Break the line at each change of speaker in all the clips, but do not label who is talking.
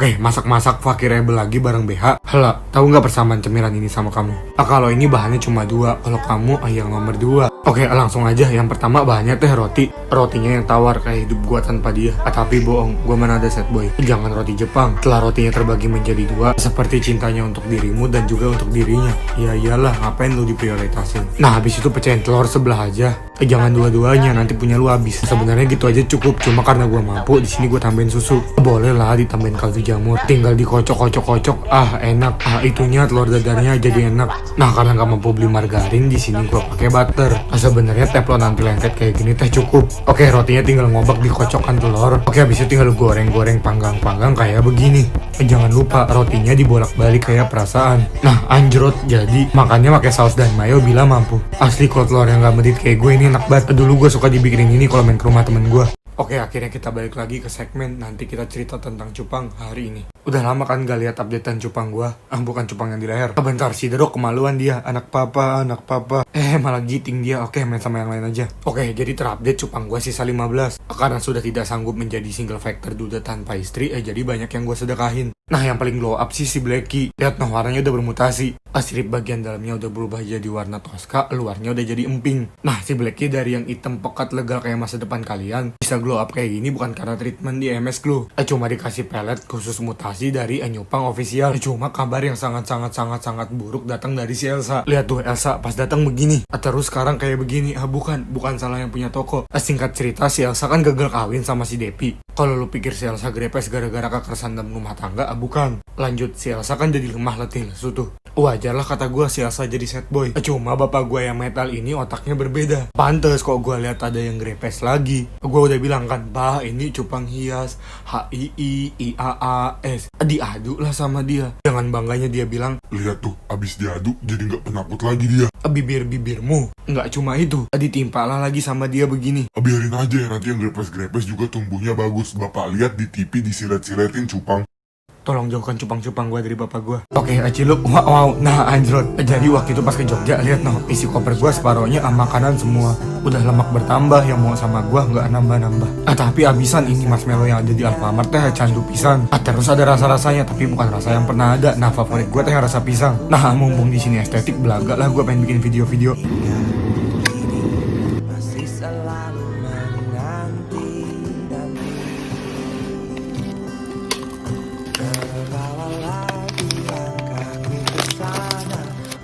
Oke, masak-masak fakir rebel lagi bareng BH. Hela, tahu nggak persamaan cemilan ini sama kamu? Kalau ini bahannya cuma 2, kalau kamu yang nomor 2. Oke, langsung aja. Yang pertama bahannya teh roti. Rotinya yang tawar kayak hidup gua tanpa dia. Tapi bohong, gua mana ada sad boy. Jangan roti Jepang. Setelah rotinya terbagi menjadi 2, seperti cintanya untuk dirimu dan juga untuk dirinya. Ya iyalah, ngapain lu diprioritasin? Nah, habis itu pecahin telur sebelah aja. Jangan dua-duanya, nanti punya lu habis. Sebenarnya gitu aja cukup, cuma karena gua mampu, di sini gua tambahin susu. Boleh lah ditambahin kaldu jamur. Tinggal dikocok-kocok-kocok. Enak. Itunya telur dadarnya jadi enak. Nah, karena nggak mampu beli margarin, di sini gua pakai butter. Sebenarnya teflon anti lengket kayak gini teh cukup. Oke, rotinya tinggal ngobak dikocokkan telur. Oke, habis itu tinggal goreng-goreng panggang-panggang kayak begini. Jangan lupa rotinya dibolak-balik kayak perasaan. Nah, anjrot jadi. Makannya pakai saus dan mayo bila mampu. Asli kalau telur yang gak medit kayak gue ini enak banget. Dulu gue suka dibikinin ini kalau main ke rumah temen gue. Oke, akhirnya kita balik lagi ke segmen. Nanti kita cerita tentang cupang hari ini. Udah lama kan gak lihat updatean cupang gua. Bukan cupang yang di leher. Bentar, si Derok kemaluan dia. Anak papa. Malah giting dia. Oke, main sama yang lain aja. Oke, jadi terupdate cupang gua sisa 15. Karena sudah tidak sanggup menjadi single factor duda tanpa istri, jadi banyak yang gua sedekahin. Nah, yang paling glow up sih si Blacky. Lihat noh, warnanya udah bermutasi. Strip bagian dalamnya udah berubah jadi warna toska, luarnya udah jadi emping. Nah, si Blacky dari yang hitam pekat legal kayak masa depan kalian, bisa glow up kayak gini bukan karena treatment di MS Glow. Cuma dikasih pelet khusus mutasi dari Anyupang official. Cuma kabar yang sangat buruk datang dari si Elsa. Lihat tuh Elsa pas datang begini. Terus sekarang kayak begini. Bukan salah yang punya toko. Singkat cerita, si Elsa kan gagal kawin sama si Depi. Kalau lu pikir si Elsa grepes gara-gara kekerasan dalam rumah tangga, bukan. Lanjut, si Elsa kan jadi lemah letih lesu tuh. Wajar lah kata gue si Elsa jadi sad boy. Cuma bapak gue yang metal ini otaknya berbeda. Pantes kok gue lihat ada yang grepes lagi. Gue udah bilang kan, bah ini cupang hias, HII-IAAS. Diadu lah sama dia. Jangan bangganya dia bilang,
lihat tuh, abis diadu jadi nggak penakut lagi dia.
bibirmu. Nggak cuma itu, ditimpalah lagi sama dia begini.
Biarin aja ya, nanti yang grepes-grepes juga tumbuhnya bagus. Bapak lihat di TV disilet-siletin cupang.
Tolong jauhkan cupang-cupang gue dari bapak gue. Oke, Ciluk, wow. Nah, anjrot. Jadi waktu itu pas ke Jogja, lihat noh, isi koper gue separohnya makanan semua. Udah lemak bertambah, yang mau sama gue nggak nambah-nambah. Tapi abisan ini marshmallow yang ada di Alfamart teh candu pisang. Terus ada rasa-rasanya, tapi bukan rasa yang pernah ada. Nah, favorit gue teh rasa pisang. Nah, mumpung di sini estetik belaga lah, gue pengen bikin video-video.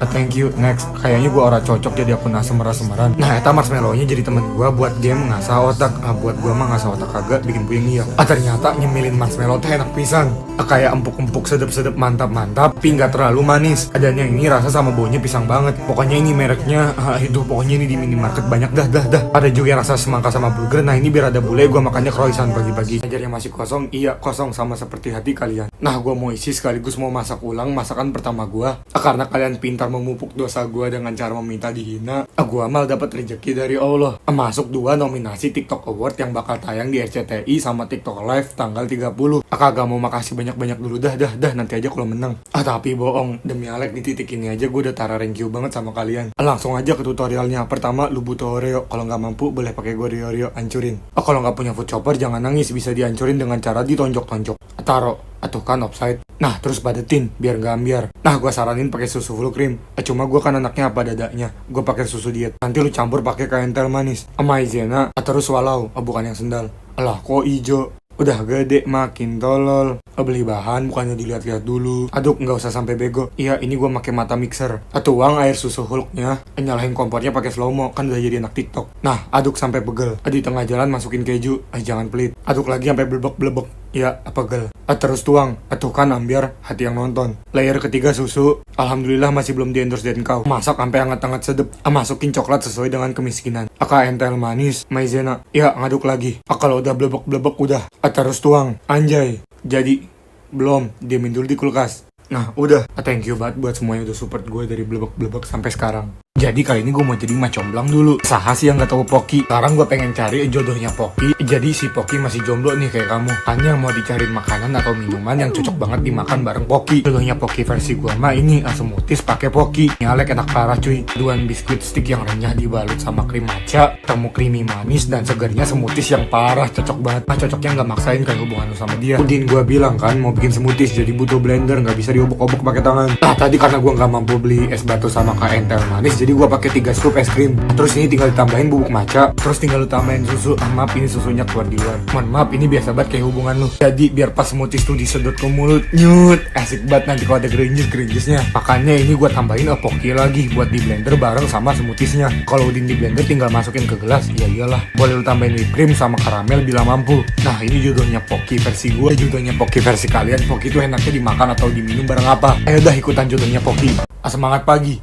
Thank you, next. Kayaknya gue ora cocok jadi akun asem-semeran. Nah, eta marshmallow-nya jadi temen gue buat game ngasah otak. Buat gue mah ngasah otak kagak, bikin puyeng iya. Ternyata nyemilin marshmallow teh enak pisan. Kayak empuk-empuk, sedep-sedep, mantap-mantap, tapi nggak terlalu manis. Dan yang ini rasa sama baunya pisang banget. Pokoknya ini mereknya, pokoknya ini di minimarket banyak dah. Ada juga yang rasa semangka sama burger. Nah, ini biar ada bule, gue makannya croissant pagi-pagi. Ajarnya masih kosong, iya kosong sama seperti hati kalian. Nah, gue mau isi sekaligus mau masak ulang masakan pertama gue. Karena kalian pintar memupuk dosa gue dengan cara meminta dihina. Gue mal dapat rezeki dari Allah. Masuk 2 nominasi TikTok Award yang bakal tayang di RCTI sama TikTok Live tanggal 30. Kagak mau makasih banyak-banyak dulu dah nanti aja kalau menang. Tapi bohong, demi Alek di titik ini aja gue udah tara thank you banget sama kalian. Langsung aja ke tutorialnya. Pertama, lu butuh Oreo. Kalau nggak mampu boleh pakai gue Oreo, hancurin. Kalau nggak punya food chopper jangan nangis, bisa dihancurin dengan cara ditonjok-tonjok. Taro atau kan offside. Nah, terus padetin biar gak ambiar. Nah, gue saranin pakai susu full cream. Cuma gue kan anaknya apa dadanya. Gue pakai susu diet. Nanti lu campur pakai kental manis. Maizena terus walau, bukan yang sendal. Alah, kok ijo? Udah gede makin tolol. Beli bahan bukannya dilihat-lihat dulu. Aduk, nggak usah sampai bego. Iya, ini gue pakai mata mixer. Tuang air susu Hulknya, nyalahin kompornya pakai slow mo, kan udah jadi anak TikTok. Nah, aduk sampai pegel. Di tengah jalan masukin keju. Jangan pelit. Aduk lagi sampai blebek. Ya, pegel. Terus tuang. Tuh kan ambiar, hati yang nonton. Layer ketiga susu. Alhamdulillah masih belum di-endorse dari kau. Masak sampai hangat-hangat sedep. Masukin coklat sesuai dengan kemiskinan. Entel manis, maizena. Ya, ngaduk lagi. Kalau udah blebek udah. Terus tuang. Anjay. Jadi, belum. Diamin dulu di kulkas. Nah, udah. Thank you banget buat semuanya udah support gue dari blebek sampai sekarang. Jadi kali ini gue mau jadi macomblang dulu. Saha sih yang gak tahu Poki. Sekarang gue pengen cari jodohnya Poki. Jadi si Poki masih jomblo nih kayak kamu. Hanya mau dicariin makanan atau minuman yang cocok banget dimakan bareng Poki. Jodohnya Poki versi gue mah ini smoothies pakai Poki. Nyalek enak parah cuy. Duan biskuit stick yang renyah dibalut sama krim matcha. Temu creamy manis dan segernya smoothies yang parah. Cocok banget. Nah cocoknya gak maksain kayak hubungan lu sama dia. Udin gue bilang kan mau bikin smoothies jadi butuh blender, gak bisa diobok-obok pakai tangan. Nah tadi karena gue gak mampu beli es batu sama kain teh manis, jadi gue pakai 3 scoop es krim. Terus ini tinggal ditambahin bubuk matcha. Terus tinggal lu tambahin susu. Maaf ini susunya keluar di luar. Mohon maaf ini biasa banget kayak hubungan lu. Jadi biar pas smoothies tuh disedot ke mulut, nyut, asik banget nanti kalau ada gerinjis-gerinjisnya. Makanya ini gue tambahin Poki lagi buat di blender bareng sama smoothiesnya. Kalau Udin di blender tinggal masukin ke gelas, ya iyalah. Boleh lu tambahin whipped cream sama karamel bila mampu. Nah ini jodohnya Poki versi gue. Jodohnya Poki versi kalian. Poki itu enaknya dimakan atau diminum bareng apa? Ayo dah ikutan jodohnya Poki. Semangat pagi.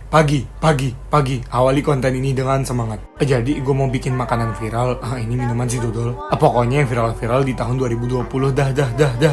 Awali konten ini dengan semangat. Jadi gue mau bikin makanan viral. Ini minuman si dodol. Pokoknya yang viral-viral di tahun 2020. Dah.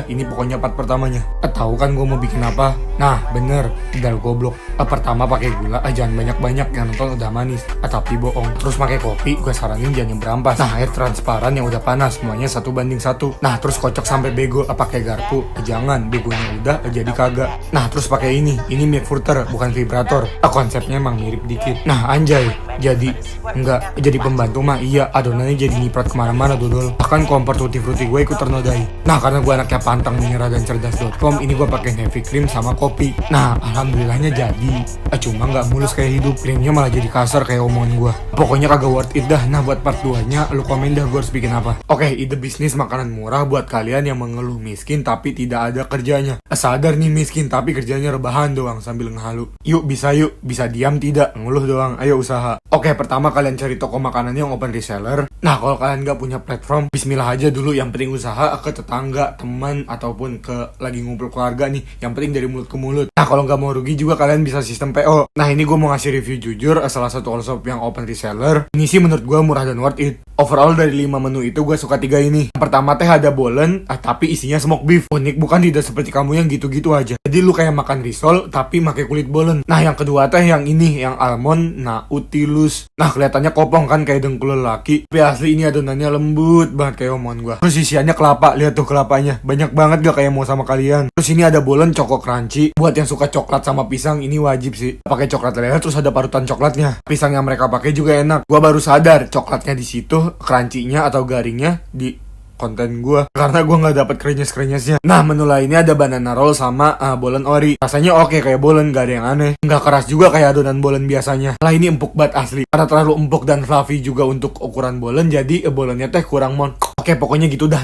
Ini pokoknya part pertamanya. Tahu kan gue mau bikin apa? Nah bener, dal goblok. Pertama pakai gula. Jangan banyak-banyak, yang nonton udah manis. Tapi bohong. Terus pakai kopi. Gue saranin jangan yang berampas. Nah air transparan yang udah panas. Semuanya 1:1. Nah terus kocok sampai bego. Pakai garpu. Jangan, begonya udah jadi kagak. Nah terus pakai ini milk furter, bukan vibrator. Konsepnya emang mirip dikit. Nah anjay, jadi pembantu mah iya, adonannya jadi nyiprat kemana-mana dodol. Bahkan kompor tutti-frutti gue ikut ternodai. Nah karena gue anaknya pantang menyerah dan cerdas.com, ini gue pakai heavy cream sama kopi. Nah alhamdulillahnya jadi. Cuma nggak mulus kayak hidup, krimnya malah jadi kasar kayak omongan gue. Pokoknya kagak worth it dah. Nah buat part 2 nya lu komen dah gue harus bikin apa. Oke, ide bisnis makanan murah buat kalian yang mengeluh miskin tapi tidak ada kerjanya. Sadar nih miskin tapi kerjanya rebahan doang sambil ngehalu. Yuk bisa diam tidak, ngeluh doang, ayo usaha. Oke, pertama kalian cari toko makanan yang open reseller. Nah kalau kalian gak punya platform, bismillah aja dulu. Yang penting usaha ke tetangga, teman, ataupun ke lagi ngumpul keluarga nih. Yang penting dari mulut ke mulut. Nah kalau gak mau rugi juga kalian bisa sistem PO. Nah ini gue mau ngasih review jujur salah satu all shop yang open reseller. Ini sih menurut gue murah dan worth it. Overall dari 5 menu itu gue suka 3 ini. Yang pertama teh ada bolen, tapi isinya smoked beef. Unik, bukan tidak seperti kamu yang gitu-gitu aja. Jadi lu kayak makan risol tapi pakai kulit bolen. Nah yang kedua teh yang ini, yang almond nautilus. Nah kelihatannya kopong kan kayak dengkul lelaki, tapi asli ini adonannya lembut banget kayak omongan gua. Terus isiannya kelapa, lihat tuh kelapanya banyak banget gak kayak mau sama kalian. Terus ini ada bolen choco crunchy. Buat yang suka coklat sama pisang ini wajib sih. Pakai coklat lele terus ada parutan coklatnya. Pisang yang mereka pakai juga enak. Gua baru sadar coklatnya di situ, crunchy-nya atau garingnya di konten gue karena gue nggak dapet krenyes-krenyesnya. Nah menu lainnya ada banana roll sama bolen ori. Rasanya oke kayak bolen, gak ada yang aneh. Nggak keras juga kayak adonan bolen biasanya. Lah ini empuk banget asli. Karena terlalu empuk dan fluffy juga untuk ukuran bolen, jadi bolennya teh kurang mon. Oke pokoknya gitu dah.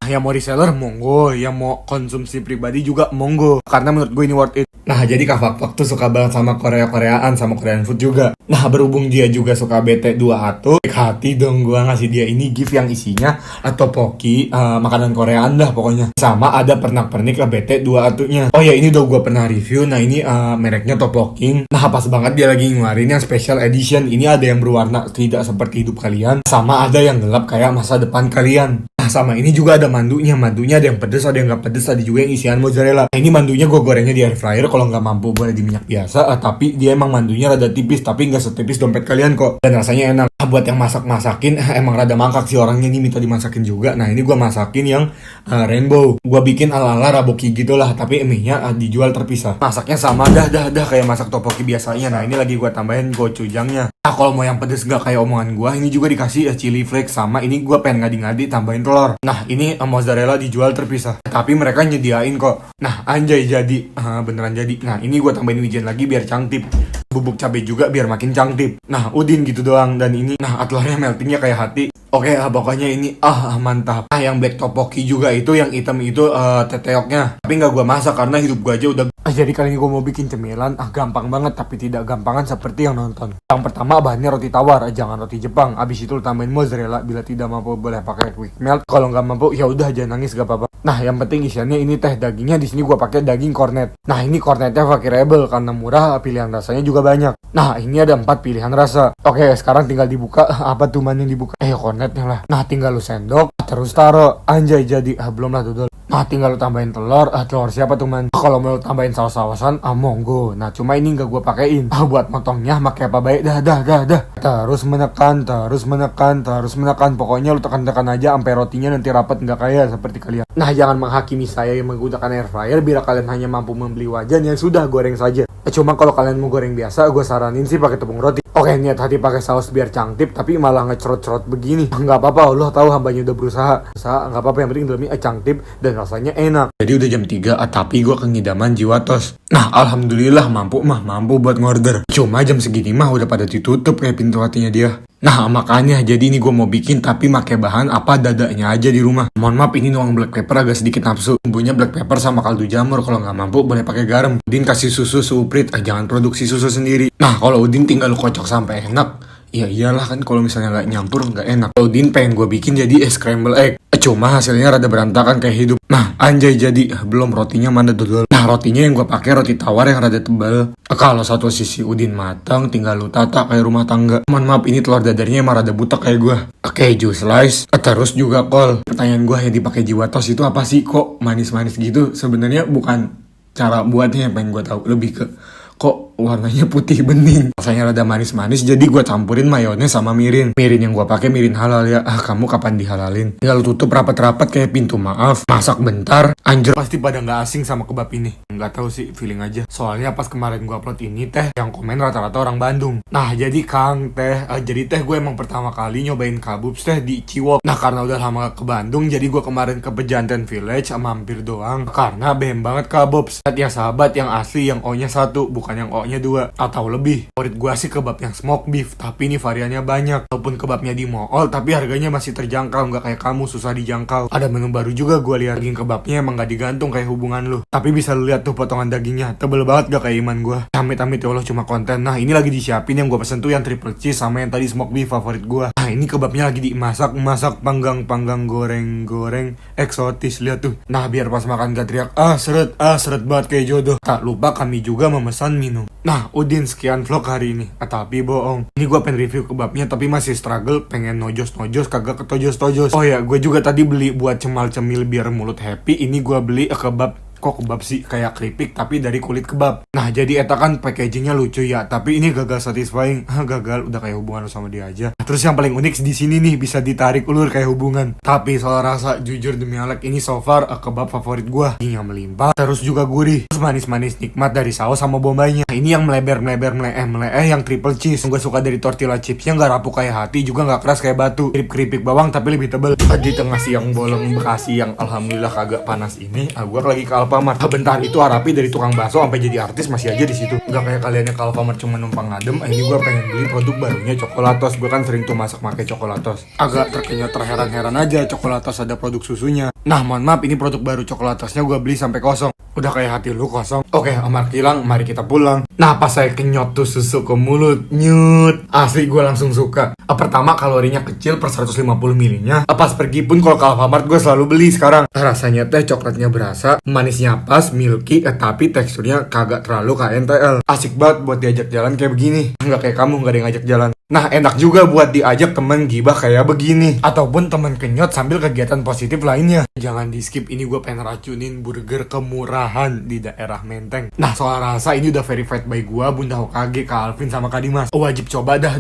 Yang mau reseller monggo, yang mau konsumsi pribadi juga monggo. Karena menurut gue ini worth it. Nah jadi Kak Fak tuh suka banget sama Koreaan sama Korean food juga. Nah berhubung dia juga suka BT2 atu, baik hati dong gue ngasih dia ini gift yang isinya atau Poki, makanan Koreaan dah pokoknya. Sama ada pernak-pernik BT2 atunya. Oh ya ini udah gue pernah review. Nah ini mereknya Tteokbokki. Nah pas banget dia lagi ngeluarin yang special edition. Ini ada yang berwarna tidak seperti hidup kalian, sama ada yang gelap kayak masa depan kalian. Nah sama ini juga ada mandunya ada yang pedes, ada yang gak pedes, ada juga yang isian mozzarella. Nah ini mandunya gue gorengnya di air fryer, kalau nggak mampu boleh di minyak biasa. Tapi dia emang mandunya rada tipis, tapi nggak setipis dompet kalian kok, dan rasanya enak. Buat yang masakin emang rada mangkak sih orangnya, ini minta dimasakin juga. Nah ini gue masakin yang rainbow, gue bikin ala-ala raboki gitulah, tapi mie-nya dijual terpisah. Masaknya sama dah kayak masak tteokbokki biasanya. Nah ini lagi gue tambahin gochujangnya. Nah kalau mau yang pedes gak kayak omongan gue, ini juga dikasih chili flakes, sama ini gue pengen ngadi-ngadi tambahin telur. Nah ini mozzarella dijual terpisah, tapi mereka nyediain kok. Nah anjay jadi, beneran jadi. Nah ini gue tambahin wijen lagi biar cangtip, bubuk cabai juga biar makin cangtip. Nah udin gitu doang. Dan ini telurnya meltingnya kayak hati. Oke, pokoknya ini mantap. Nah yang black tteokbokki juga itu, yang hitam itu teteoknya, tapi nggak gue masak karena hidup gue aja udah. Jadi kali ini gue mau bikin cemilan gampang banget, tapi tidak gampangan seperti yang nonton. Yang pertama bahannya roti tawar, jangan roti Jepang. Abis itu tambahin mozzarella, bila tidak mampu boleh pakai quick melt. Kalau nggak mampu ya udah jangan nangis, gak apa-apa. Nah yang penting isiannya ini teh. Dagingnya di sini gue pakai daging cornet. Nah ini cornetnya variable karena murah, pilihan rasanya juga banyak. Nah ini ada 4 pilihan rasa. Oke sekarang tinggal dibuka. Apa tuh man yang dibuka? Cornetnya lah. Nah tinggal lu sendok terus taro, anjay jadi. Belum lah dodol. Nah tinggal lu tambahin telur. Telur siapa tuh man? Kalau mau lu tambahin saus-sausan, monggo. Nah cuma ini nggak gue pakein. Buat motongnya pakai apa baik? Dah. Terus menekan. Pokoknya lu tekan-tekan aja sampai rotinya nanti rapat nggak kayak seperti kalian. Nah jangan menghakimi saya yang menggunakan air fryer. Bila kalian hanya mampu membeli wajan, ya sudah goreng saja. Cuma kalau kalian mau goreng biasa, gue saranin sih pakai tepung roti. Oke, niat hati pakai saus biar cangkip, tapi malah ngecerot-cerot begini. Nggak apa-apa, Allah tahu hambanya udah berusaha. Nggak apa-apa, yang penting dalamnya cangkip dan rasanya enak. Jadi udah jam 3, tapi gue kengidaman jiwatos. Nah, alhamdulillah mampu buat ngorder. Cuma jam segini mah udah pada ditutup kayak pintu hatinya dia. Nah makanya jadi ini gue mau bikin tapi pakai bahan apa dadanya aja di rumah. Mohon maaf ini nuang black pepper agak sedikit nafsu. Bumbunya black pepper sama kaldu jamur. Kalau nggak mampu boleh pakai garam. Udin kasih susu seuprit, jangan produksi susu sendiri. Nah kalau Udin tinggal lu kocok sampai enak. Ya iyalah kan kalau misalnya nggak nyampur nggak enak. Udin pengen gue bikin jadi scramble egg. Cuma hasilnya rada berantakan kayak hidup. Nah anjay jadi belum rotinya mana dodol. Nah rotinya yang gue pakai roti tawar yang rada tebal. Kalau satu sisi Udin matang tinggal lu tata kayak rumah tangga. Mohon maaf ini telur dadarnya emang rada butek kayak gue. Keju slice terus juga kol. Pertanyaan gue yang dipakai jiwatos itu apa sih kok manis-manis gitu? Sebenarnya bukan cara buatnya yang pengen gue tahu, lebih ke kok warnanya putih bening. Rasanya rada manis-manis jadi gue campurin mayones sama mirin. Mirin yang gue pakai mirin halal ya. Kamu kapan dihalalin? Tinggal lu tutup rapat-rapat kayak pintu maaf. Masak bentar. Anjir pasti pada nggak asing sama kebab ini. Nggak tahu sih, feeling aja. Soalnya pas kemarin gue upload ini teh yang komen rata-rata orang Bandung. Nah jadi Kang teh jadi teh gue emang pertama kali nyobain kabubs teh di Ciwok. Nah karena udah lama ke Bandung jadi gue kemarin ke Pejanten Village mampir doang. Karena behem banget kabubs. Ya sahabat yang asli yang O-nya 1 bukan yang O-nya 2 atau lebih. Favorit gue sih kebab yang smoke beef, tapi ini variannya banyak. Walaupun kebabnya di mall, tapi harganya masih terjangkau, nggak kayak kamu susah dijangkau. Ada menu baru juga gue lihat. Daging kebabnya emang nggak digantung kayak hubungan lu. Tapi bisa lu lihat tuh potongan dagingnya, tebel banget gak kayak iman gue. Amit-amit ya Allah cuma konten. Nah ini lagi disiapin yang gue pesen tuh yang triple cheese sama yang tadi smoke beef favorit gue. Nah ini kebabnya lagi dimasak, panggang goreng eksotis, lihat tuh. Nah biar pas makan gak teriak seret banget kayak jodoh. Tak lupa kami juga memesan minum. Nah Udin sekian vlog hari ini. Tapi bohong, ini gue pengen review kebabnya tapi masih struggle, pengen nojos kagak ketojos. Oh ya gue juga tadi beli buat cemal-cemil biar mulut happy. Ini gue beli kebab. Kok kebab sih? Kayak keripik tapi dari kulit kebab. Nah jadi eta kan packagingnya lucu ya, tapi ini gagal satisfying. Gagal, udah kayak hubungan sama dia aja. Terus yang paling unik di sini nih bisa ditarik ulur kayak hubungan. Tapi soal rasa jujur demi Alek ini so far kebab favorit gua. Dagingnya melimpah, terus juga gurih, terus manis-manis nikmat dari saus sama bombaynya. Nah, ini yang melebar meleleh yang triple cheese. Gue suka dari tortilla chipsnya nggak rapuh kayak hati, juga nggak keras kayak batu. Keripik bawang tapi lebih tebal. Di tengah siang bolong Bekasi yang alhamdulillah kagak panas ini, gua lagi ke Alfamart. Bentar itu Arapi dari tukang bakso sampai jadi artis masih aja di situ. Nggak kayak kalian yang ke Alfamart cuma numpang ngadem. Ini gue pengen beli produk barunya Coklatos. Gue kan sering tuh masak pakai Coklatos. Agak terheran-heran aja Coklatos ada produk susunya. Nah mohon maaf ini produk baru Coklatosnya gue beli sampai kosong. Udah kayak hati lu kosong. Oke Omar hilang, mari kita pulang. Nah pas saya kenyot tuh susu ke mulut, nyut, asli gue langsung suka. Pertama kalorinya kecil per 150 ml. Pas pergi pun kalau ke Alfamart gue selalu beli sekarang. Rasanya teh coklatnya berasa, manisnya pas, milky, tapi teksturnya kagak terlalu KNTL. Asik banget buat diajak jalan kayak begini. Nggak kayak kamu nggak ada yang ngajak jalan. Nah enak juga buat diajak temen gibah kayak begini. Ataupun temen kenyot sambil kegiatan positif lainnya. Jangan di skip, ini gue pengen racunin burger kemurahan di daerah Menteng. Nah soal rasa ini udah verified by gue, Bunda Hokage, Kak Alvin sama Kak Dimas. Wajib coba dah.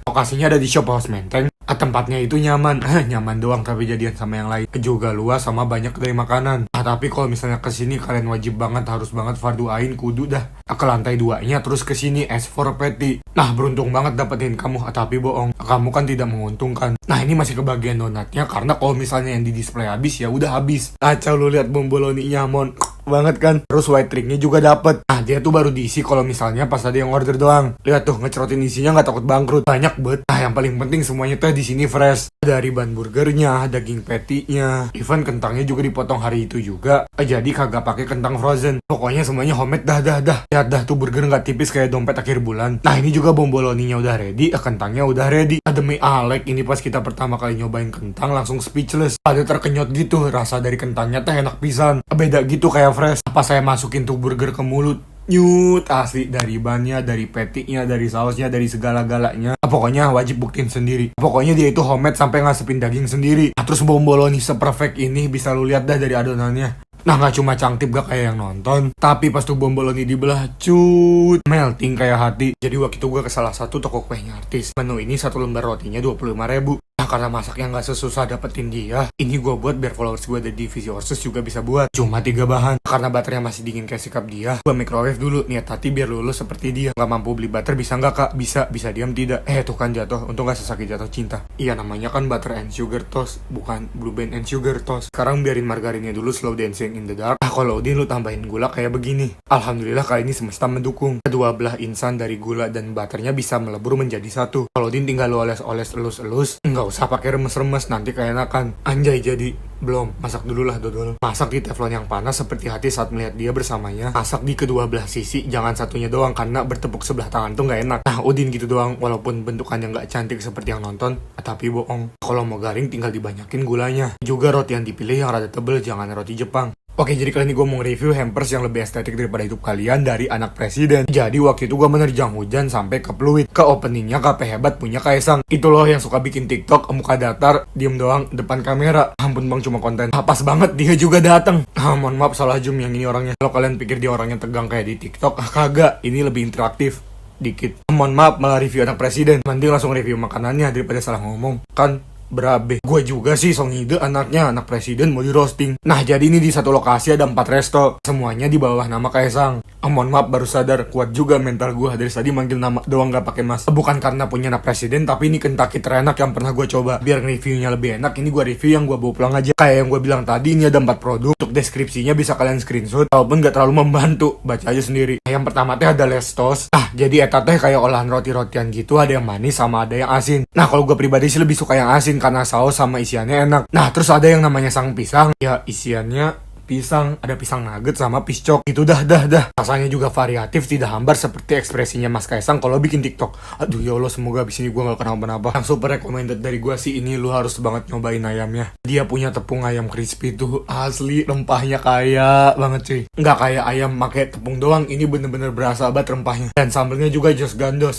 Lokasinya ada di Shop House Menteng. Tempatnya itu nyaman, nyaman doang tapi jadian sama yang lain. Juga luas sama banyak kedai makanan. Tapi kalau misalnya kesini kalian wajib banget, harus banget fardu ain kudu dah ke lantai 2-nya terus kesini as for petty. Nah beruntung banget dapetin kamu, tapi bohong, kamu kan tidak menguntungkan. Nah ini masih kebagian donatnya karena kalau misalnya yang di display habis ya udah habis. Acau lu lihat bomboloninya mon banget kan. Terus white tricknya juga dapet. Nah dia tuh baru diisi kalau misalnya pas ada yang order doang. Lihat tuh ngecerotin isinya nggak takut bangkrut, banyak banget. Nah yang paling penting semuanya tuh di sini fresh. Dari ban burgernya, daging patty-nya, even kentangnya juga dipotong hari itu juga. Jadi kagak pakai kentang frozen. Pokoknya semuanya homemade dah. Lihat dah tuh burger nggak tipis kayak dompet akhir bulan. Nah ini juga bomboloninya udah ready, kentangnya udah ready. Demi Alek ini pas kita pertama kali nyobain kentang langsung speechless. Ada terkenyot gitu, rasa dari kentangnya teh enak pisan. Beda gitu kayak fresh. Pas saya masukin tuh burger ke mulut, Nyut, asli, dari bannya, dari petiknya, dari sausnya, dari segala-galanya. Pokoknya wajib buktiin sendiri. Pokoknya dia itu homemade sampai ngasepin daging sendiri. Terus bomboloni seperfect ini bisa lu lihat dah dari adonannya. Nah, gak cuma cangtip gak kayak yang nonton, tapi pas tuh bomboloni dibelah, cut, melting kayak hati. Jadi waktu itu gue ke salah satu toko kuenya artis. Menu ini satu lembar rotinya 25.000. Nah, karena masaknya gak sesusah dapetin dia, ini gue buat biar followers gue dari divisi Orsus juga bisa buat. Cuma 3 bahan. Karena baterainya masih dingin kayak sikap dia, gue microwave dulu, niat hati biar lulus seperti dia. Gak mampu beli butter bisa gak kak? Bisa diam tidak? Tuh kan jatuh, untung gak sesakit jatuh cinta. Iya, namanya kan butter and sugar toast, bukan blue band and sugar toast. Sekarang biarin margarinnya dulu slow dancing in the dark. Kalau Udin lu tambahin gula kayak begini. Alhamdulillah kali ini semesta mendukung. Kedua belah insan dari gula dan butternya bisa melebur menjadi satu. Kalau Udin tinggal lu oles-oles elus-elus, nggak usah pakai remes-remes, nanti kayak enakan. Anjay jadi. Belum, masak dulu lah dodol. Masak di teflon yang panas seperti hati saat melihat dia bersamanya. Masak di kedua belah sisi, jangan satunya doang karena bertepuk sebelah tangan tuh nggak enak. Nah, Udin gitu doang, walaupun bentukannya nggak cantik seperti yang nonton, tapi bohong. Kalau mau garing tinggal dibanyakin gulanya. Juga roti yang dipilih yang rada tebel, jangan roti Jepang. Oke, jadi kali ini gue mau review hampers yang lebih estetik daripada hidup kalian dari anak presiden. Jadi waktu itu gue menerjang hujan sampai ke Pluit. Ke openingnya KP Hebat punya Kaisang. Itu loh yang suka bikin TikTok, muka datar, diem doang depan kamera. Ampun bang, cuma konten. Pas banget dia juga datang. Mohon maaf salah zoom yang ini orangnya. Kalau kalian pikir dia orangnya tegang kayak di TikTok, kagak. Ini lebih interaktif dikit. Mohon maaf malah review anak presiden. Mending langsung review makanannya daripada salah ngomong. Kan berabe. Gue juga sih song ide anaknya, anak presiden mau di roasting. Nah, jadi ini di satu lokasi ada 4 resto. Semuanya di bawah nama Kaisang. Mohon maaf baru sadar, kuat juga mental gue. Dari tadi manggil nama doang gak pakai mas. Bukan karena punya anak presiden, tapi ini Kentucky terenak yang pernah gue coba. Biar reviewnya lebih enak, ini gue review yang gue bawa pulang aja. Kayak yang gue bilang tadi, ini ada 4 produk. Untuk deskripsinya bisa kalian screenshot, walaupun gak terlalu membantu. Baca aja sendiri. Yang pertama teh ada lestos. Jadi eta teh kayak olahan roti-rotian gitu. Ada yang manis sama ada yang asin. Nah, kalau gue pribadi sih lebih suka yang asin karena saus sama isiannya enak. Nah, terus ada yang namanya sang pisang. Ya, isiannya pisang, ada pisang nugget sama piscok. Itu dah. Rasanya juga variatif, tidak hambar seperti ekspresinya Mas Kaisang kalau bikin TikTok. Aduh ya Allah, semoga abis ini gue gak kenapa-napa. Yang super recommended dari gue sih ini, lu harus banget nyobain ayamnya. Dia punya tepung ayam crispy tuh asli, rempahnya kaya banget cuy. Nggak kayak ayam pakai tepung doang, ini bener-bener berasa banget rempahnya. Dan sambelnya juga jos gandos.